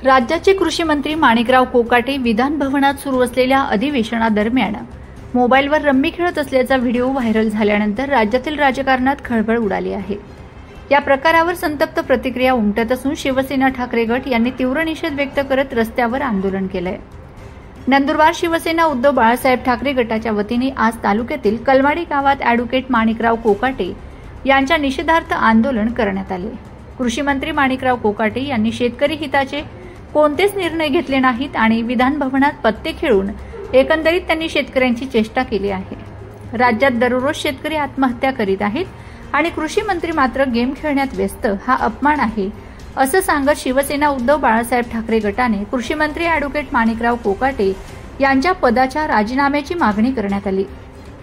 राज्याचे कृषी मंत्री माणिकराव कोकाटे विधान भवनात सुरू असलेल्या अधिवेशनादरम्यान मोबाईलवर रम्मी खेळत असल्याचा व्हिडिओ व्हायरल झाल्यानंतर राज्यातील राजकारणात खळबळ उडाली आहे। या प्रकारावर संतप्त प्रतिक्रिया उमटत असून शिवसेना ठाकरे गट यांनी तीव्र निषेध व्यक्त करत रस्त्यावर आंदोलन केलंय। नंदुरबार शिवसेना उद्धव बाळासाहेब ठाकरे गटाच्या वतीने आज तालुक्यातील कलमाडी गावात ॲडव्होकेट माणिकराव कोकाटे यांच्या निषेधार्थ आंदोलन करण्यात आले। कृषी मंत्री माणिकराव कोकाटे यांनी शेतकरी हिताचे कोणतेच निर्णय घेतले नाहीत आणि विधान भवनात पत्ते खेळून एकंदरीत त्यांनी शेतकऱ्यांची चेष्टा केली आहे। राज्यात दररोज शेतकरी आत्महत्या करीत आहेत आणि कृषी मंत्री मात्र गेम खेळण्यात व्यस्त, हा अपमान आहे असं सांगत शिवसेना उद्धव बाळासाहेब ठाकरे गटाने कृषी मंत्री ॲडव्होकेट माणिकराव कोकाटे यांच्या पदाच्या राजीनाम्याची मागणी करण्यात आली।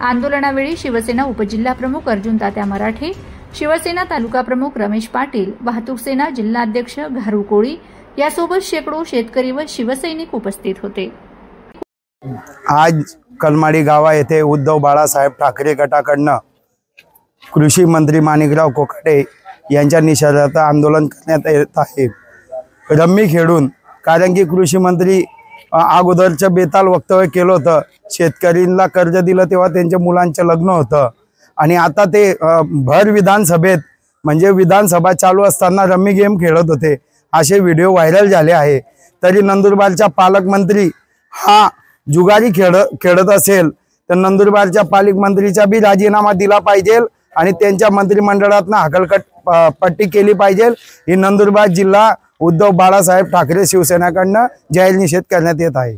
आंदोलनावेळी शिवसेना उपजिल्हाप्रमुख अर्जुन तात्या मराठे, शिवसेना तालुका प्रमुख रमेश पाटील, वाहतूक सेना जिल्हाध्यक्ष घारू कोळी यासोबत शेकडो शेतकरी व शिवसैनिक उपस्थित होते। आज कलमाडी गावा येथे उद्धव बाळासाहेब ठाकरे गटाकडनं कृषी मंत्री माणिकराव कोकाटे यांच्या निषेधार्थ आंदोलन करण्यात येत आहे। रम्मी खेळून, कारण की कृषी मंत्री अगोदरचं बेताल वक्तव्य केलं होतं, शेतकऱ्यांना कर्ज दिलं तेव्हा त्यांच्या मुलांचं लग्न होतं आणि आता ते भर विधानसभेत म्हणजे विधानसभा चालू असताना रम्मी गेम खेळत होते, असे व्हिडिओ व्हायरल झाले आहे। तरी नंदुरबारचा पालकमंत्री हा जुगारी खेळत असेल तर नंदुरबारच्या पालकमंत्रीचा बी राजीनामा दिला पाहिजे आणि त्यांच्या मंत्रिमंडळातनं हकलपट्टी केली पाहिजे। ही नंदुरबार जिल्हा उद्धव बाळासाहेब ठाकरे शिवसेनेकडनं जाहीर निषेध करण्यात येत आहे।